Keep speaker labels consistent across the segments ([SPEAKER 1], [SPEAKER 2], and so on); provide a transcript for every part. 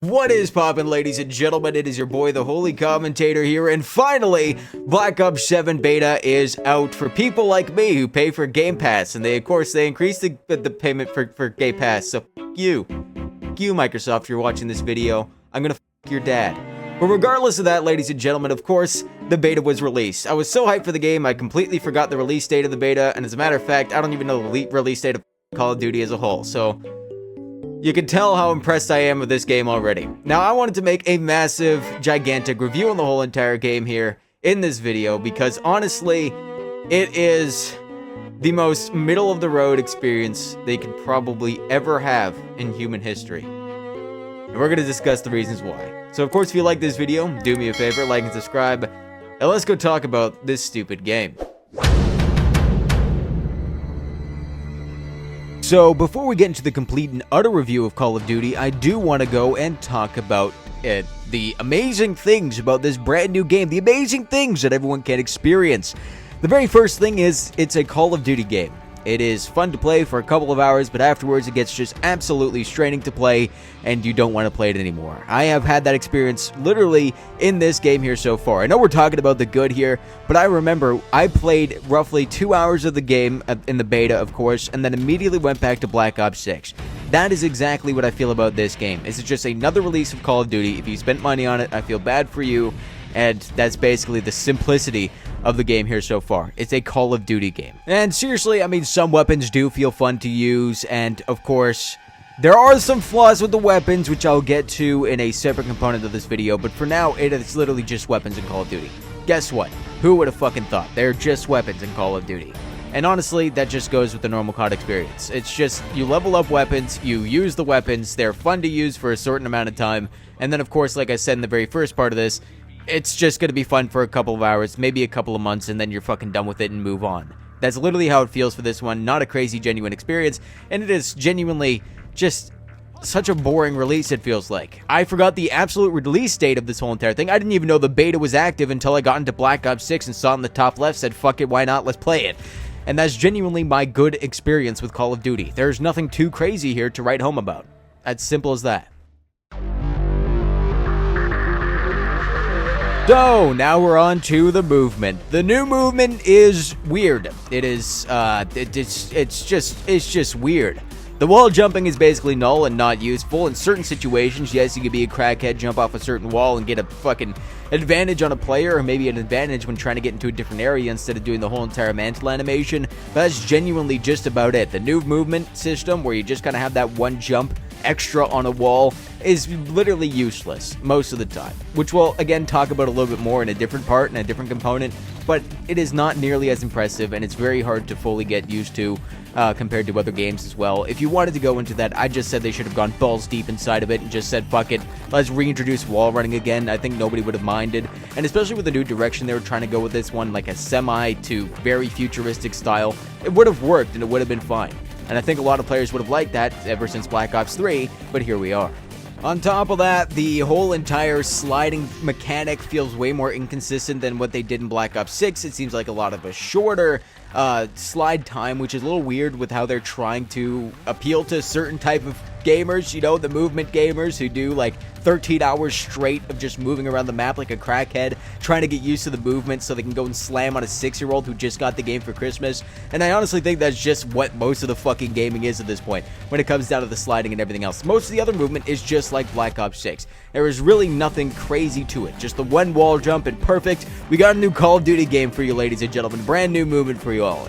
[SPEAKER 1] What is poppin', ladies and gentlemen? It is your boy, the Holy Commentator here, and finally, Black Ops 7 Beta is out for people like me who pay for Game Pass, and of course, they increased the payment for Game Pass, so you. You, Microsoft, if you're watching this video, I'm gonna your dad. But regardless of that, ladies and gentlemen, of course, the beta was released. I was so hyped for the game, I completely forgot the release date of the beta, and as a matter of fact, I don't even know the release date of Call of Duty as a whole, so you can tell how impressed I am with this game already. Now, I wanted to make a massive, gigantic review on the whole entire game here in this video because, honestly, it is the most middle-of-the-road experience they could probably ever have in human history. And we're going to discuss the reasons why. So, of course, if you like this video, do me a favor, like and subscribe, and let's go talk about this stupid game. So, before we get into the complete and utter review of Call of Duty, I do want to go and talk about the amazing things about this brand new game, the amazing things that everyone can experience. The very first thing is, it's a Call of Duty game. It is fun to play for a couple of hours, but afterwards it gets just absolutely straining to play, and you don't want to play it anymore. I have had that experience literally in this game here so far. I know we're talking about the good here, but I remember I played roughly 2 hours of the game in the beta, of course, and then immediately went back to Black Ops 6. That is exactly what I feel about this game. It's just another release of Call of Duty. If you spent money on it, I feel bad for you, and that's basically the simplicity of the game here so far. It's a Call of Duty game. And seriously, I mean, some weapons do feel fun to use, and of course, there are some flaws with the weapons, which I'll get to in a separate component of this video, but for now, it is literally just weapons in Call of Duty. Guess what? Who would have fucking thought? They're just weapons in Call of Duty. And honestly, that just goes with the normal COD experience. It's just, you level up weapons, you use the weapons, they're fun to use for a certain amount of time, and then of course, like I said in the very first part of this, it's just going to be fun for a couple of hours, maybe a couple of months, and then you're fucking done with it and move on. That's literally how it feels for this one. Not a crazy, genuine experience, and it is genuinely just such a boring release, it feels like. I forgot the absolute release date of this whole entire thing. I didn't even know the beta was active until I got into Black Ops 6 and saw in the top left, said, fuck it, why not, let's play it. And that's genuinely my good experience with Call of Duty. There's nothing too crazy here to write home about. As simple as that. So, now we're on to the movement. The new movement is weird. It is, it's just weird. The wall jumping is basically null and not useful. In certain situations, yes, you could be a crackhead, jump off a certain wall and get a fucking advantage on a player, or maybe an advantage when trying to get into a different area instead of doing the whole entire mantle animation. But that's genuinely just about it. The new movement system, where you just kind of have that one jump extra on a wall, is literally useless most of the time, which we'll again talk about a little bit more in a different part and a different component, but it is not nearly as impressive, and it's very hard to fully get used to compared to other games as well. If you wanted to go into that, I just said they should have gone balls deep inside of it and just said, fuck it, let's reintroduce wall running again. I think nobody would have minded, and especially with the new direction they were trying to go with this one, like a semi to very futuristic style, it would have worked and it would have been fine. And I think a lot of players would have liked that ever since Black Ops 3, but here we are. On top of that, the whole entire sliding mechanic feels way more inconsistent than what they did in Black Ops 6. It seems like a lot of a shorter slide time, which is a little weird with how they're trying to appeal to certain type of gamers, you know, the movement gamers who do like 13 hours straight of just moving around the map like a crackhead, trying to get used to the movement so they can go and slam on a 6-year-old who just got the game for Christmas. And I honestly think that's just what most of the fucking gaming is at this point when it comes down to the sliding and everything else. Most of the other movement is just like Black Ops 6. There is really nothing crazy to it. Just the one wall jump and perfect. We got a new Call of Duty game for you, ladies and gentlemen. Brand new movement for you all.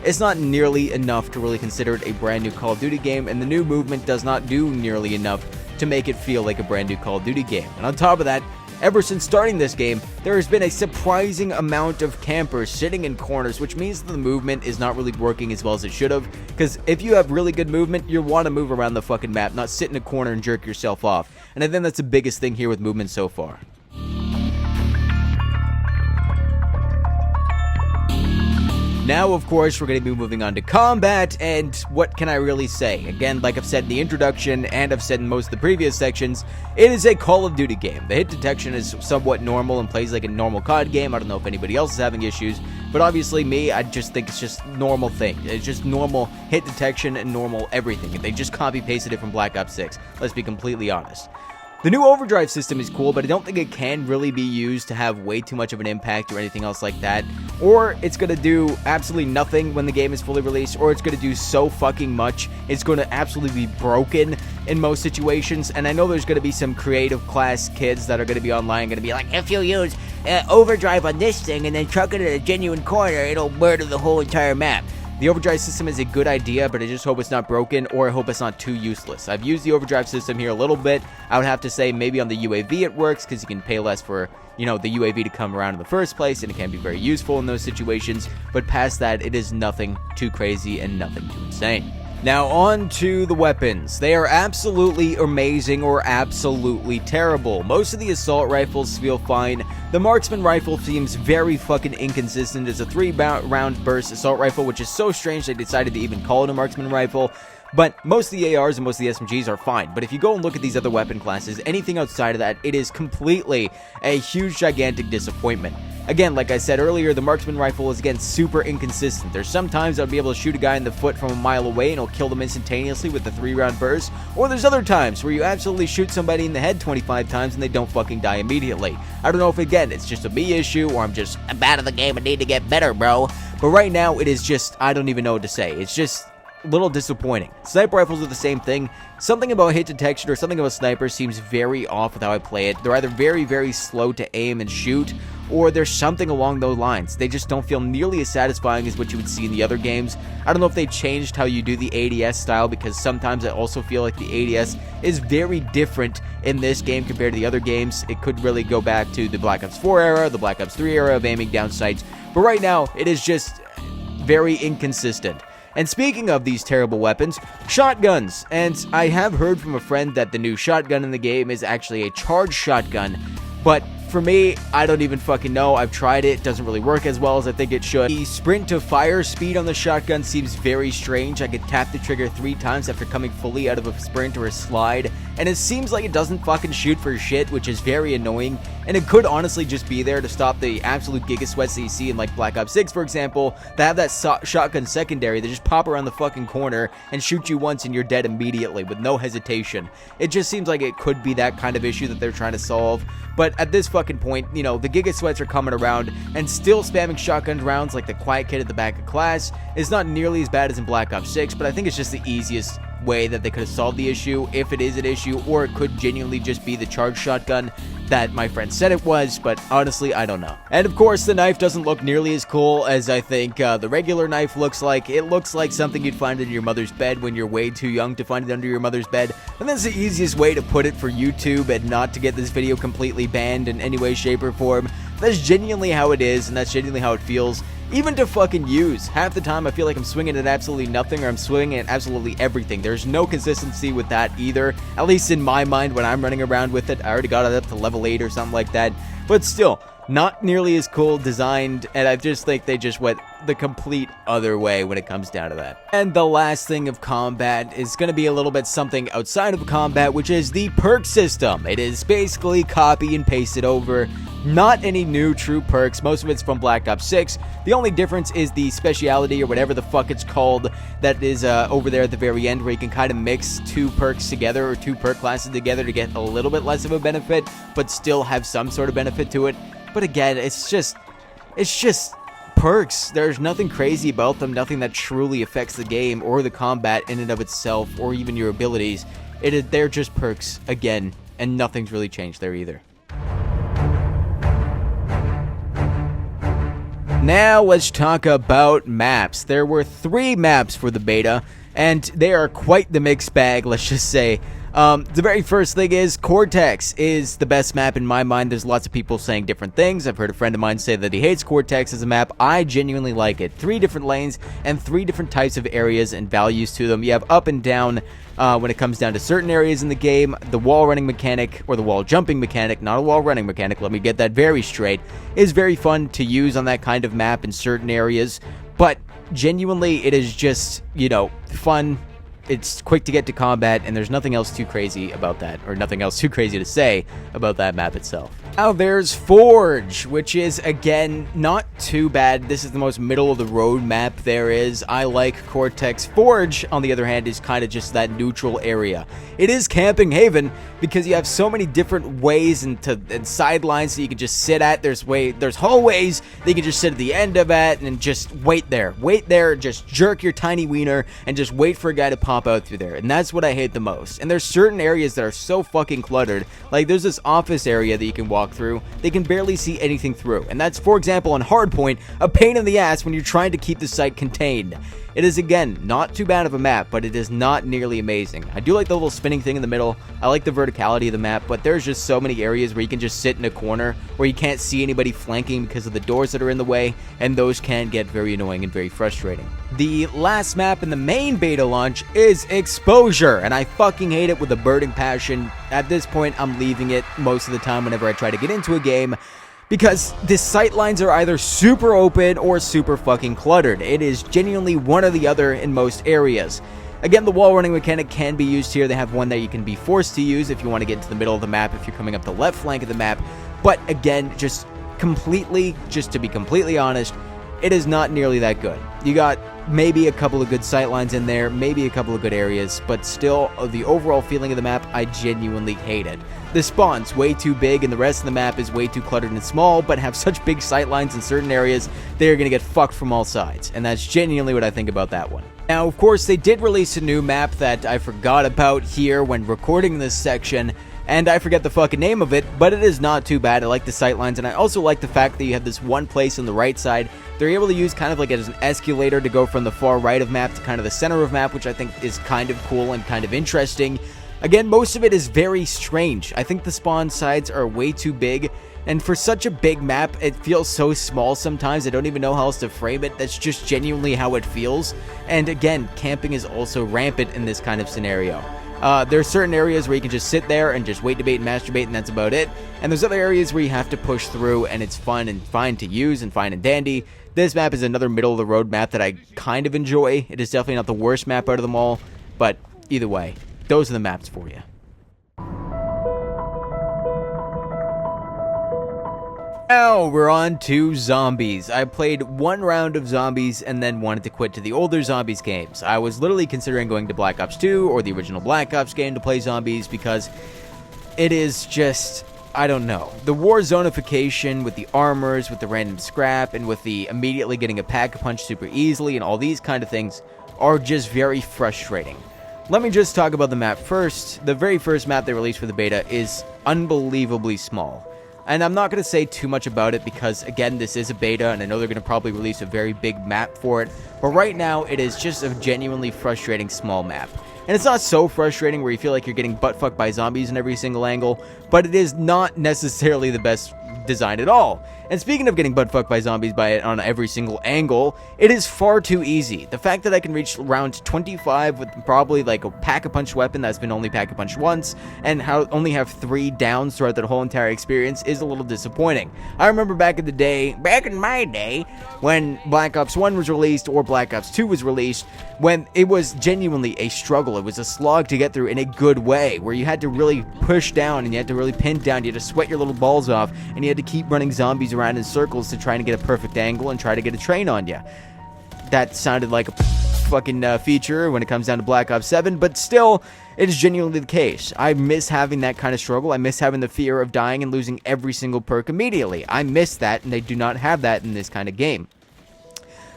[SPEAKER 1] It's not nearly enough to really consider it a brand new Call of Duty game, and the new movement does not do nearly enough to make it feel like a brand new Call of Duty game. And on top of that, ever since starting this game, there has been a surprising amount of campers sitting in corners, which means that the movement is not really working as well as it should have, because if you have really good movement, you'll want to move around the fucking map, not sit in a corner and jerk yourself off. And I think that's the biggest thing here with movement so far. Now, of course, we're going to be moving on to combat, and what can I really say? Again, like I've said in the introduction, and I've said in most of the previous sections, it is a Call of Duty game. The hit detection is somewhat normal and plays like a normal COD game. I don't know if anybody else is having issues, but obviously me, I just think it's just normal thing. It's just normal hit detection and normal everything. They just copy-pasted it from Black Ops 6. Let's be completely honest. The new overdrive system is cool, but I don't think it can really be used to have way too much of an impact or anything else like that. Or it's going to do absolutely nothing when the game is fully released, or it's going to do so fucking much, it's going to absolutely be broken in most situations. And I know there's going to be some creative class kids that are going to be online, going to be like, if you use overdrive on this thing and then chuck it at a genuine corner, it'll murder the whole entire map. The overdrive system is a good idea, but I just hope it's not broken, or I hope it's not too useless. I've used the overdrive system here a little bit. I would have to say maybe on the UAV it works, because you can pay less for, the UAV to come around in the first place, and it can be very useful in those situations. But past that, it is nothing too crazy and nothing too insane. Now on to the weapons. They are absolutely amazing or absolutely terrible. Most of the assault rifles feel fine. The marksman rifle seems very fucking inconsistent. It's a 3-round burst assault rifle, which is so strange they decided to even call it a marksman rifle. But most of the ARs and most of the SMGs are fine. But if you go and look at these other weapon classes, anything outside of that, it is completely a huge, gigantic disappointment. Again, like I said earlier, the marksman rifle is, again, super inconsistent. There's sometimes I'll be able to shoot a guy in the foot from a mile away and it'll kill them instantaneously with the 3-round burst. Or there's other times where you absolutely shoot somebody in the head 25 times and they don't fucking die immediately. I don't know if, again, it's just a me issue or I'm bad at the game and need to get better, bro. But right now, it is just, I don't even know what to say. It's just a little disappointing. Sniper rifles are the same thing. Something about hit detection or something about sniper seems very off with how I play it. They're either very, very slow to aim and shoot, or there's something along those lines. They just don't feel nearly as satisfying as what you would see in the other games. I don't know if they changed how you do the ADS style, because sometimes I also feel like the ADS is very different in this game compared to the other games. It could really go back to the Black Ops 4 era, the Black Ops 3 era of aiming down sights, but right now it is just very inconsistent. And speaking of these terrible weapons, shotguns. And I have heard from a friend that the new shotgun in the game is actually a charged shotgun. But for me, I don't even fucking know. I've tried it. It doesn't really work as well as I think it should. The sprint to fire speed on the shotgun seems very strange. I could tap the trigger 3 times after coming fully out of a sprint or a slide. And it seems like it doesn't fucking shoot for shit, which is very annoying. And it could honestly just be there to stop the absolute giga sweats that you see in like Black Ops 6, for example, that have that shotgun secondary that just pop around the fucking corner and shoot you once and you're dead immediately with no hesitation. It just seems like it could be that kind of issue that they're trying to solve. But at this fucking point, the giga sweats are coming around, and still spamming shotgun rounds like the quiet kid at the back of class is not nearly as bad as in Black Ops 6, but I think it's just the easiest way that they could have solved the issue, if it is an issue, or it could genuinely just be the charged shotgun that my friend said it was, but honestly, I don't know. And of course, the knife doesn't look nearly as cool as I think the regular knife looks like. It looks like something you'd find in your mother's bed when you're way too young to find it under your mother's bed, and that's the easiest way to put it for YouTube and not to get this video completely banned in any way, shape, or form. That's genuinely how it is, and that's genuinely how it feels. Even to fucking use. Half the time I feel like I'm swinging at absolutely nothing, or I'm swinging at absolutely everything. There's no consistency with that either, at least in my mind when I'm running around with it. I already got it up to level 8 or something like that, but still, not nearly as cool designed, and I just think they just went the complete other way when it comes down to that. And the last thing of combat is going to be a little bit something outside of combat, which is the perk system. It is basically copy and paste it over. Not any new true perks. Most of it's from Black Ops 6. The only difference is the speciality, or whatever the fuck it's called, that is over there at the very end, where you can kind of mix 2 perks together, or 2 perk classes together to get a little bit less of a benefit, but still have some sort of benefit to it. But again, it's just perks. There's nothing crazy about them, nothing that truly affects the game or the combat in and of itself, or even your abilities. They're just perks, again, and nothing's really changed there either. Now let's talk about maps. There were 3 maps for the beta, and they are quite the mixed bag, let's just say. The very first thing is Cortex is the best map in my mind. There's lots of people saying different things. I've heard a friend of mine say that he hates Cortex as a map. I genuinely like it. 3 different lanes and 3 different types of areas and values to them. You have up and down when it comes down to certain areas in the game. The wall running mechanic, or the wall jumping mechanic, not a wall running mechanic, let me get that very straight, is very fun to use on that kind of map in certain areas. But genuinely, it is just, fun it's quick to get to combat, and there's nothing else too crazy about that, or nothing else too crazy to say about that map itself. Now there's Forge, which is, again, not too bad. This is the most middle-of-the-road map there is. I like Cortex. Forge, on the other hand, is kind of just that neutral area. It is Camping Haven, because you have so many different ways and sidelines that you can just sit at. There's hallways that you can just sit at the end of it and just wait there, just jerk your tiny wiener, and just wait for a guy to pop out through there. And that's what I hate the most. And there's certain areas that are so fucking cluttered. Like, there's this office area that you can walk through. They can barely see anything through. And that's, for example, on Hardpoint, a pain in the ass when you're trying to keep the site contained. It is, again, not too bad of a map, but it is not nearly amazing. I do like the little spinning thing in the middle. I like the verticality of the map, but there's just so many areas where you can just sit in a corner where you can't see anybody flanking because of the doors that are in the way, and those can get very annoying and very frustrating. The last map in the main beta launch is Exposure, and I fucking hate it with a burning passion. At this point, I'm leaving it most of the time whenever I try to get into a game, because the sightlines are either super open or super fucking cluttered. It is genuinely one or the other in most areas. Again, the wall running mechanic can be used here. They have one that you can be forced to use if you want to get into the middle of the map, if you're coming up the left flank of the map. But again, just to be completely honest, it is not nearly that good. You got maybe a couple of good sightlines in there, maybe a couple of good areas, but still, the overall feeling of the map, I genuinely hate it. The spawn's way too big, and the rest of the map is way too cluttered and small, but have such big sightlines in certain areas, they're gonna get fucked from all sides, and that's genuinely what I think about that one. Now, of course, they did release a new map that I forgot about here when recording this section, and I forget the fucking name of it, but it is not too bad. I like the sightlines, and I also like the fact that you have this one place on the right side. They're able to use kind of like as an escalator to go from the far right of map to kind of the center of map, which I think is kind of cool and kind of interesting. Again, most of it is very strange. I think the spawn sides are way too big, and for such a big map, it feels so small sometimes. I don't even know how else to frame it. That's just genuinely how it feels. And again, camping is also rampant in this kind of scenario. There are certain areas where you can just sit there and just wait, debate, and masturbate, and that's about it. And there's other areas where you have to push through, and it's fun and fine to use and fine and dandy. This map is another middle-of-the-road map that I kind of enjoy. It is definitely not the worst map out of them all, but either way, those are the maps for you. Now we're on to Zombies. I played one round of Zombies and then wanted to quit to the older Zombies games. I was literally considering going to Black Ops 2 or the original Black Ops game to play Zombies because it is just, I don't know. The war zonification with the armors, with the random scrap, and with the immediately getting a pack-a-punch super easily and all these kind of things are just very frustrating. Let me just talk about the map first. The very first map they released for the beta is unbelievably small. And I'm not going to say too much about it because, again, this is a beta, and I know they're going to probably release a very big map for it. But right now, it is just a genuinely frustrating small map. And it's not so frustrating where you feel like you're getting butt-fucked by zombies in every single angle, but it is not necessarily the best design at all. And speaking of getting butt-fucked by zombies on every single angle, it is far too easy. The fact that I can reach round 25 with probably like a pack-a-punch weapon that's been only pack-a-punched once, and only have 3 downs throughout that whole entire experience is a little disappointing. I remember back in my day, when Black Ops 1 was released or Black Ops 2 was released, when it was genuinely a struggle. It was a slog to get through in a good way, where you had to really push down and you had to really pin down, you had to sweat your little balls off, and you had to keep running zombies around in circles to try and get a perfect angle and try to get a train on you. That sounded like a fucking feature when it comes down to Black Ops 7, but still, it is genuinely the case. I miss having that kind of struggle. I miss having the fear of dying and losing every single perk immediately. I miss that, and they do not have that in this kind of game.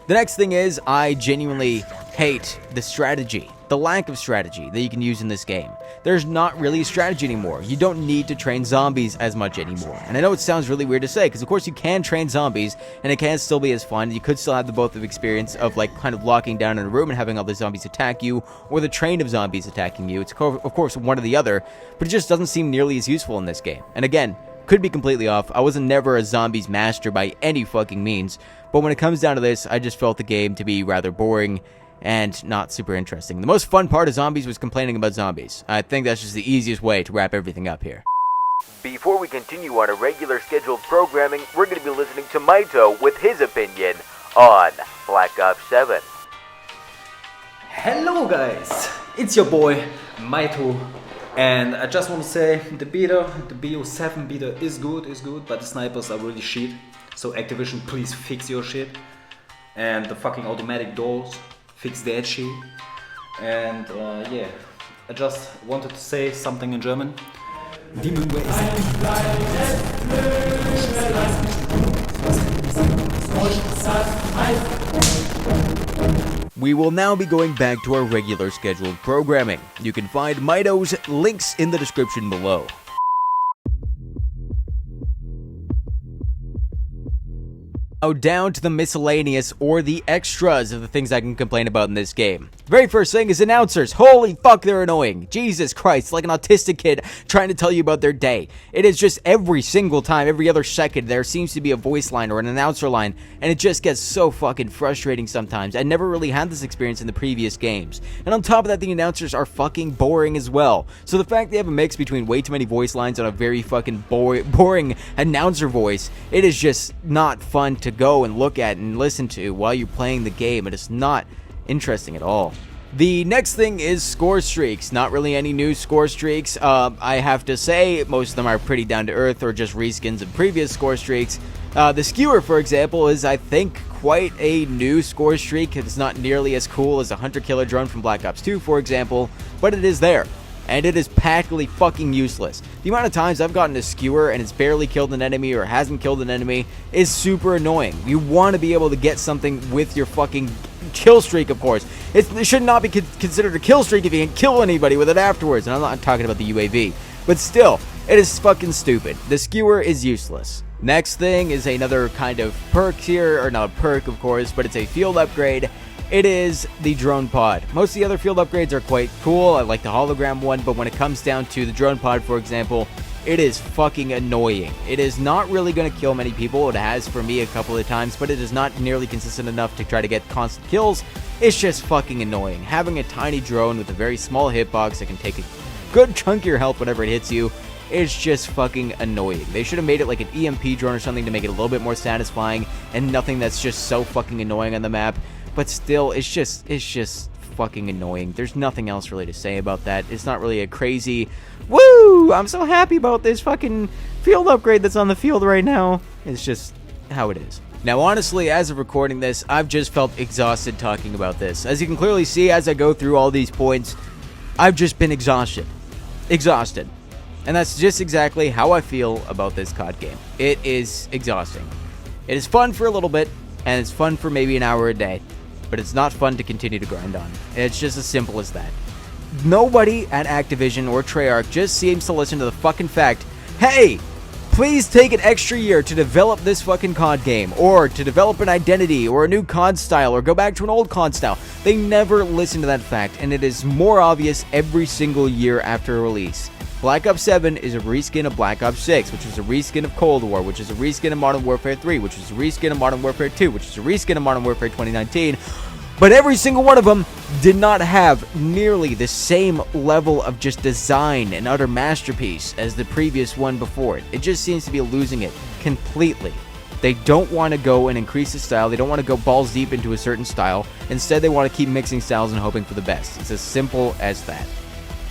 [SPEAKER 1] The next thing is, I genuinely hate the strategy. The lack of strategy that you can use in this game. There's not really a strategy anymore. You don't need to train zombies as much anymore. And I know it sounds really weird to say, because of course you can train zombies, and it can still be as fun. You could still have the both of experience of like kind of locking down in a room and having all the zombies attack you, or the train of zombies attacking you. It's of course one or the other, but it just doesn't seem nearly as useful in this game. And again, could be completely off. I wasn't never a zombies master by any fucking means, but when it comes down to this, I just felt the game to be rather boring and not super interesting. The most fun part of Zombies was complaining about zombies. I think that's just the easiest way to wrap everything up here. Before we continue on a regular scheduled programming, we're going to be listening to Myto with his opinion on Black Ops 7.
[SPEAKER 2] Hello guys! It's your boy Myto, and I just want to say the beta, the BO7 beta is good, but the snipers are really shit. So Activision, please fix your shit. And the fucking automatic doors, fix that shit. And yeah, I just wanted to say something in German.
[SPEAKER 1] We will now be going back to our regular scheduled programming. You can find Myto's links in the description below. Now down to the miscellaneous or the extras of the things I can complain about in this game. Very first thing is announcers. Holy fuck, they're annoying. Jesus Christ, like an autistic kid trying to tell you about their day. It is just every single time, every other second, there seems to be a voice line or an announcer line, and it just gets so fucking frustrating sometimes. I never really had this experience in the previous games. And on top of that, the announcers are fucking boring as well. So the fact they have a mix between way too many voice lines and a very fucking boring announcer voice, it is just not fun to go and look at and listen to while you're playing the game. It is not interesting at all. The next thing is score streaks. Not really any new score streaks. I have to say most of them are pretty down to earth or just reskins of previous score streaks. The skewer, for example, is I think quite a new score streak. It's not nearly as cool as a hunter killer drone from Black Ops 2, for example, but it is there. And it is practically fucking useless. The amount of times I've gotten a skewer and it's barely killed an enemy or hasn't killed an enemy is super annoying. You want to be able to get something with your fucking kill streak, of course. It should not be considered a kill streak if you can kill anybody with it afterwards. And I'm not talking about the UAV. But still, it is fucking stupid. The skewer is useless. Next thing is another kind of perk here, or not a perk, of course, but it's a field upgrade. It is the drone pod. Most of the other field upgrades are quite cool. I like the hologram one, but when it comes down to the drone pod, for example, it is fucking annoying. It is not really going to kill many people. It has for me a couple of times, but it is not nearly consistent enough to try to get constant kills. It's just fucking annoying. Having a tiny drone with a very small hitbox that can take a good chunk of your health whenever it hits you, it's just fucking annoying. They should have made it like an EMP drone or something to make it a little bit more satisfying and nothing that's just so fucking annoying on the map. But still, it's just fucking annoying. There's nothing else really to say about that. It's not really a crazy, woo, I'm so happy about this fucking field upgrade that's on the field right now. It's just how it is. Now, honestly, as of recording this, I've just felt exhausted talking about this. As you can clearly see as I go through all these points, I've just been exhausted. And that's just exactly how I feel about this COD game. It is exhausting. It is fun for a little bit, and it's fun for maybe an hour a day. But it's not fun to continue to grind on. It's just as simple as that. Nobody at Activision or Treyarch just seems to listen to the fucking fact, hey, please take an extra year to develop this fucking COD game, or to develop an identity, or a new COD style, or go back to an old COD style. They never listen to that fact, and it is more obvious every single year after release. Black Ops 7 is a reskin of Black Ops 6, which is a reskin of Cold War, which is a reskin of Modern Warfare 3, which is a reskin of Modern Warfare 2, which is a reskin of Modern Warfare 2019, but every single one of them did not have nearly the same level of just design and utter masterpiece as the previous one before it. It just seems to be losing it completely. They don't want to go and increase the style. They don't want to go balls deep into a certain style. Instead, they want to keep mixing styles and hoping for the best. It's as simple as that.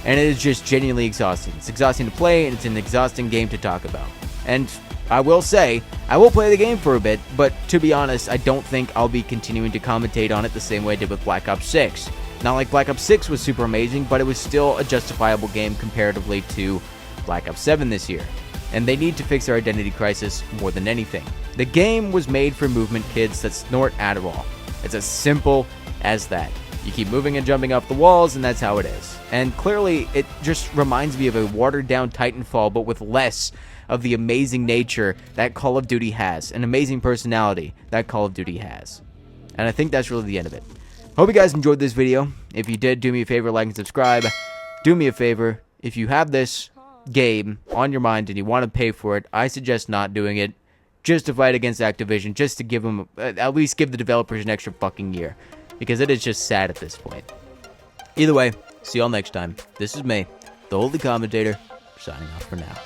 [SPEAKER 1] And it is just genuinely exhausting. It's exhausting to play, and it's an exhausting game to talk about. And I will say, I will play the game for a bit, but to be honest, I don't think I'll be continuing to commentate on it the same way I did with Black Ops 6. Not like Black Ops 6 was super amazing, but it was still a justifiable game comparatively to Black Ops 7 this year. And they need to fix their identity crisis more than anything. The game was made for movement kids that snort Adderall. It's as simple as that. You keep moving and jumping off the walls, and that's how it is. And clearly, it just reminds me of a watered-down Titanfall, but with less of the amazing nature that Call of Duty has, an amazing personality that Call of Duty has. And I think that's really the end of it. Hope you guys enjoyed this video. If you did, do me a favor, like and subscribe. Do me a favor, if you have this game on your mind and you want to pay for it, I suggest not doing it. Just to fight against Activision, just to give them, at least give the developers an extra fucking year. Because it is just sad at this point. Either way, see y'all next time. This is me, the Holy Commentator, signing off for now.